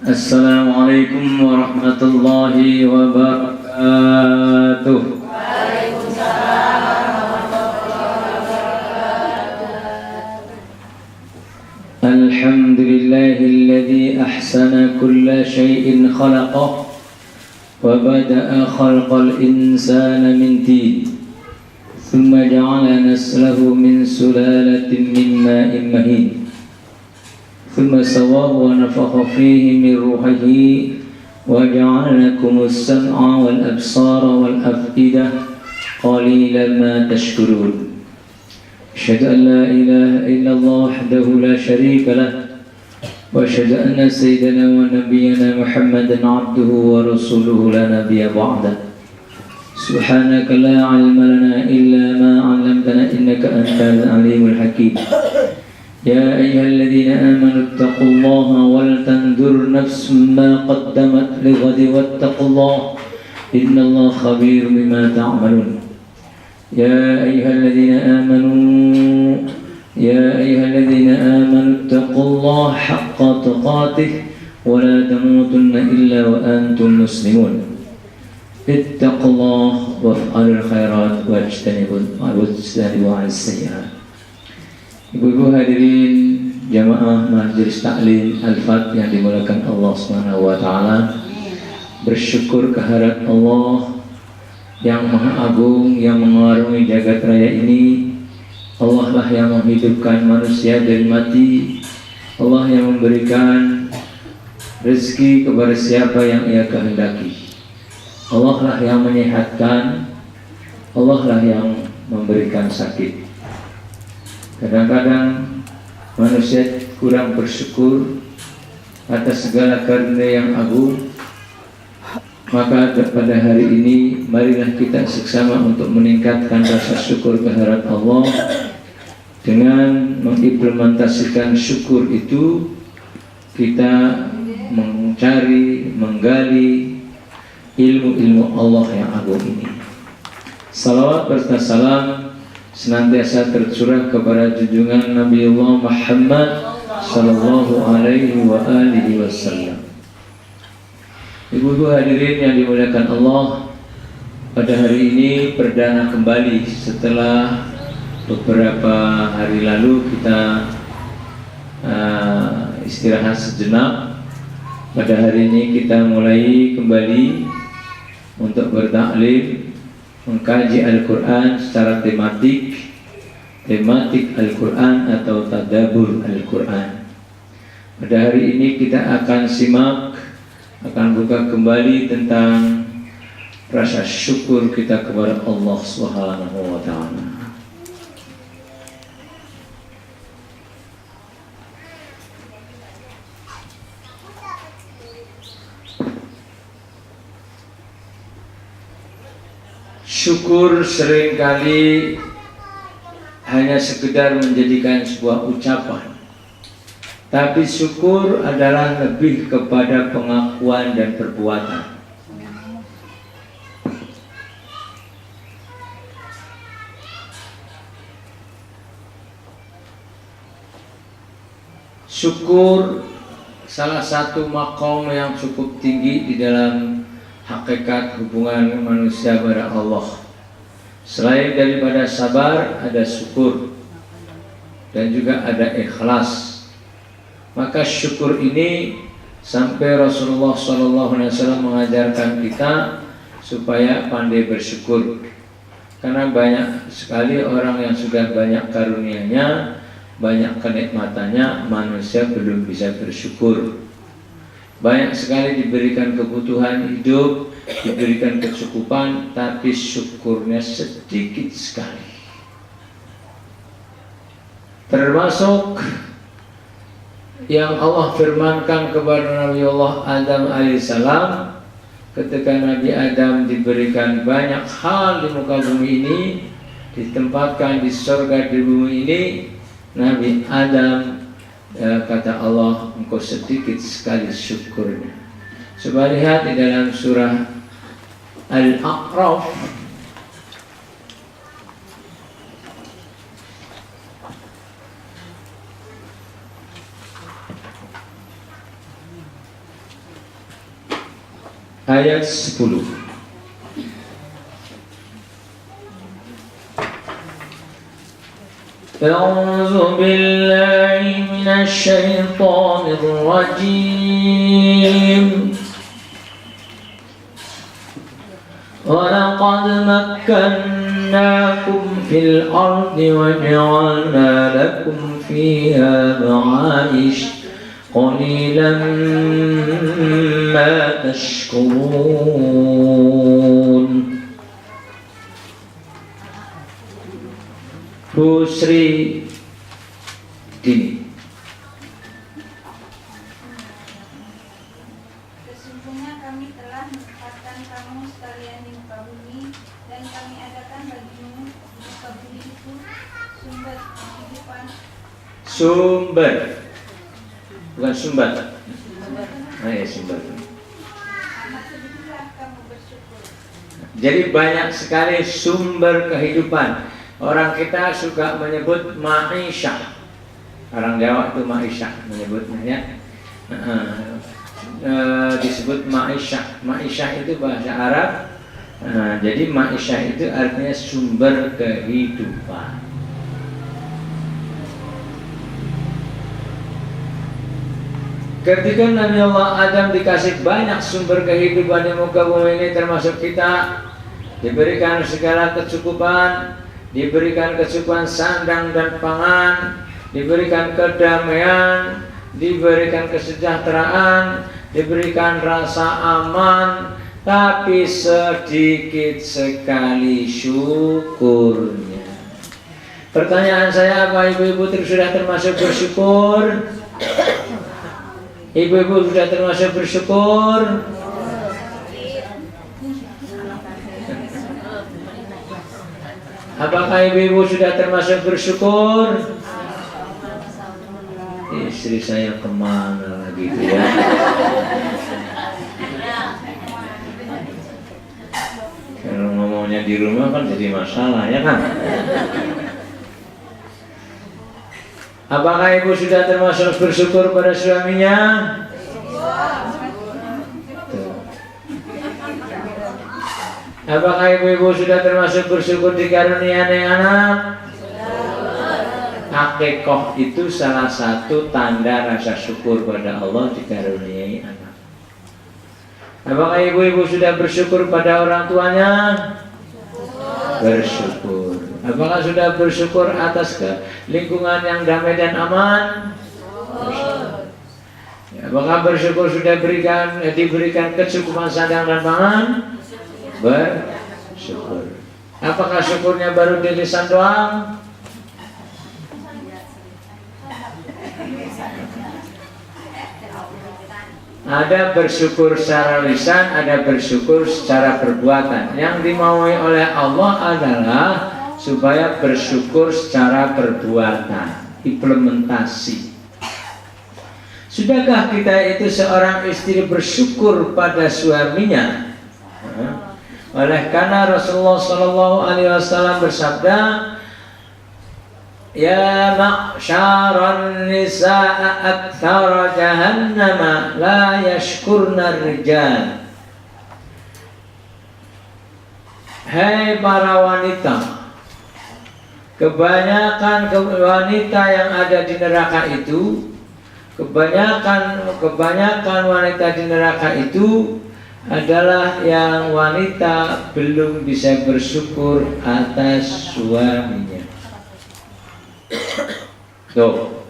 Assalamualaikum warahmatullahi wabarakatuh. Alhamdulillahilladzi ahsana kulla syai'in khalaqah wa bada'a khalqal insana min tin thumma ja'ala naslahu min sulalatin min ma'in mahin ثم سواه ونفخ فيه من روحه وجعل لكم السمع والأبصار والأفئدة قليلا ما تشكرون أشهد أن لا إله إلا الله وحده لا شريك له وأشهد أن سيدنا ونبينا محمدا عبده ورسوله لا نبي بعده سبحانك لا علم لنا إلا ما علمتنا إنك أنت العليم الحكيم يا أيها الذين آمنوا اتقوا الله ولتنظر نفس ما قدمت لغد واتقوا الله إن الله خبير بما تعملون يا أيها الذين آمنوا اتقوا الله حق تقاته ولا تموتن إلا وأنتم مسلمون اتقوا الله وافعلوا الخيرات واجتنبوا عن السيئات. Ibu-ibu hadirin jamaah majelis taklim Al-Fat yang dimuliakan Allah Subhanahu wa taala, bersyukur kehadirat Allah yang Maha Agung yang mengarungi jagat raya ini. Allah lah yang menghidupkan manusia dari mati. Allah yang memberikan rezeki kepada siapa yang Ia kehendaki. Allah lah yang menyehatkan. Allah lah yang memberikan sakit. Kadang-kadang manusia kurang bersyukur atas segala karunia yang agung. Maka pada hari ini marilah kita seksama untuk meningkatkan rasa syukur kehadirat Allah dengan mengimplementasikan syukur itu. Kita mencari, menggali ilmu-ilmu Allah yang agung ini. Salawat serta salam senantiasa tercurah kepada junjungan Nabi Allah Muhammad sallallahu alaihi wa alihi wasallam. Ibu-ibu hadirin yang dimuliakan Allah, pada hari ini perdana kembali setelah beberapa hari lalu kita istirahat sejenak. Pada hari ini kita mulai kembali untuk bertaklim, mengkaji Al-Quran secara tematik Al-Quran atau tadabbur Al-Quran. Pada hari ini kita akan buka kembali tentang rasa syukur kita kepada Allah Subhanahu wa ta'ala. Syukur seringkali hanya sekedar menjadikan sebuah ucapan, tapi syukur adalah lebih kepada pengakuan dan perbuatan. Syukur salah satu maqam yang cukup tinggi di dalam hakikat hubungan manusia kepada Allah. Selain daripada sabar, ada syukur dan juga ada ikhlas. Maka syukur ini sampai Rasulullah SAW mengajarkan kita supaya pandai bersyukur. Karena banyak sekali orang yang sudah banyak karunia-Nya, banyak kenikmatannya, manusia belum bisa bersyukur. Banyak sekali diberikan kebutuhan hidup, diberikan kecukupan, tapi syukurnya sedikit sekali. Termasuk yang Allah firmankan kepada Nabi Allah Adam alaihissalam, ketika Nabi Adam diberikan banyak hal di muka bumi ini, ditempatkan di surga di bumi ini, Nabi Adam kata Allah, engkau sedikit sekali syukurnya. Coba lihat di dalam surah Al-A'raf ayat 10. أعوذ بالله من الشيطان الرجيم ولقد مكناكم في الأرض وجعلنا لكم فيها معايش قليلا ما تشكرون. Bu Sri Dini. Sesungguhnya kami telah menempatkan kamu sekalian di muka bumi, dan kami adakan bagimu di muka bumi itu sumber kehidupan. Sumber, bukan sumbat. Nah, ya, sumber. Amat sedikitlah kamu bersyukur. Jadi banyak sekali sumber kehidupan. Orang kita suka menyebut ma'isyah. Orang Jawa itu ma'isyah menyebutnya. Disebut ma'isyah. Ma'isyah itu bahasa Arab. Jadi ma'isyah itu artinya sumber kehidupan. Ketika Nabi Allah Adam dikasih banyak sumber kehidupan di muka bumi ini, termasuk kita, diberikan segala kecukupan, diberikan kecukupan sandang dan pangan, diberikan kedamaian, diberikan kesejahteraan, diberikan rasa aman, tapi sedikit sekali syukurnya. Pertanyaan saya, apa ibu-ibu sudah termasuk bersyukur? Ibu-ibu sudah termasuk bersyukur? Apakah ibu-ibu sudah termasuk bersyukur? Istri saya kemana lagi ya? maunya di rumah kan jadi masalah, ya kan? Apakah ibu sudah termasuk bersyukur pada suaminya? Apakah ibu-ibu sudah termasuk bersyukur dikaruniai anak? Akikoh itu salah satu tanda rasa syukur pada Allah dikaruniai anak. Apakah ibu-ibu sudah bersyukur pada orang tuanya? Bersyukur. Apakah sudah bersyukur atas lingkungan yang damai dan aman? Apakah bersyukur sudah diberikan kecukupan sandang dan pangan? Bersyukur. Apakah syukurnya baru di lisan doang? Ada bersyukur secara lisan, ada bersyukur secara perbuatan. Yang dimaui oleh Allah adalah supaya bersyukur secara perbuatan, implementasi. Sudahkah kita itu seorang istri bersyukur pada suaminya? Oleh karena Rasulullah SAW bersabda, ya ma'syaran nisa'a akthara jahannama la yashkurna rijal. Hai para wanita, kebanyakan wanita yang ada di neraka itu, kebanyakan wanita di neraka itu adalah yang wanita belum bisa bersyukur atas suaminya. Tuh.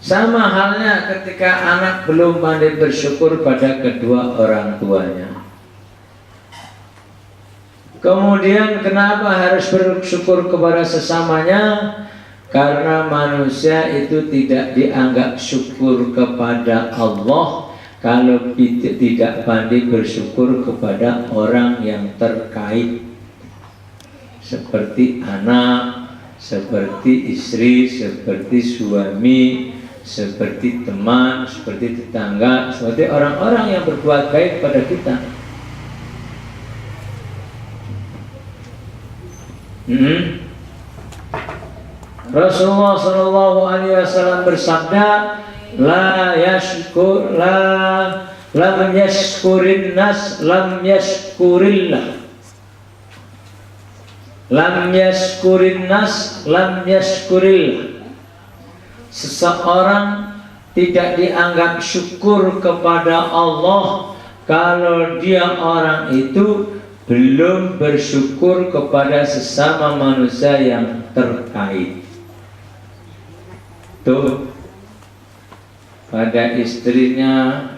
Sama halnya ketika anak belum pandai bersyukur pada kedua orang tuanya. Kemudian kenapa harus bersyukur kepada sesamanya? Karena manusia itu tidak dianggap syukur kepada Allah kalau tidak pandai bersyukur kepada orang yang terkait, seperti anak, seperti istri, seperti suami, seperti teman, seperti tetangga, seperti orang-orang yang berbuat baik pada kita. Rasulullah SAW bersabda, lam yashkurin nas lam yashkurillah. Lam yashkurin nas lam yashkurillah. Seseorang tidak dianggap syukur kepada Allah kalau dia orang itu belum bersyukur kepada sesama manusia yang terkait. Tuh, pada istrinya,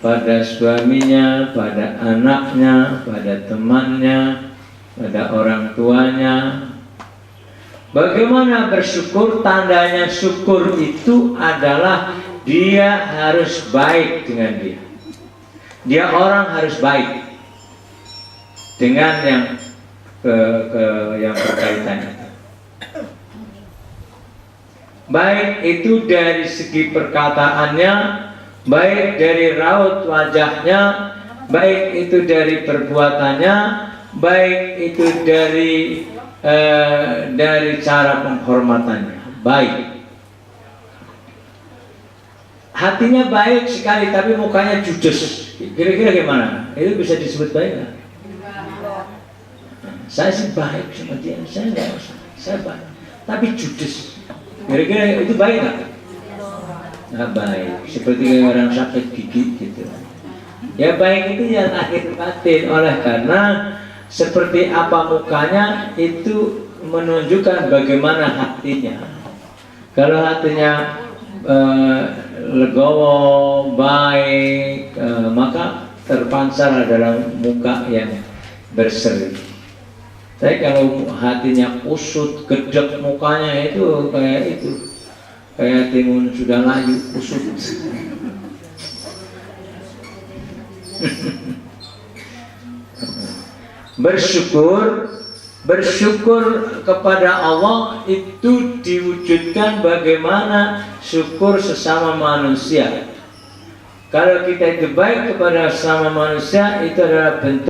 pada suaminya, pada anaknya, pada temannya, pada orang tuanya. Bagaimana bersyukur? Tandanya syukur itu adalah dia harus baik dengan dia. Dia orang harus baik dengan yang berkaitan. Baik itu dari segi perkataannya, baik dari raut wajahnya, baik itu dari perbuatannya, baik itu dari cara penghormatannya. Baik. Hatinya baik sekali tapi mukanya judes. Kira-kira gimana? Itu bisa disebut baik nggak? Saya sih baik sama dia, saya nggak usah, saya baik. Tapi judes. Kira-kira itu baik nggak? Nggak baik. Seperti orang sakit gigi gitu. Ya baik itu yang lahir batin. Oleh karena seperti apa mukanya itu menunjukkan bagaimana hatinya. Kalau hatinya legowo, baik, maka terpancar dalam muka yang berseri. Tapi kalau hatinya kusut, gedek mukanya itu, kayak timun sudah layu, kusut. Bersyukur kepada Allah itu diwujudkan bagaimana syukur sesama manusia. Kalau kita itu baik kepada sama manusia, itu adalah bentuk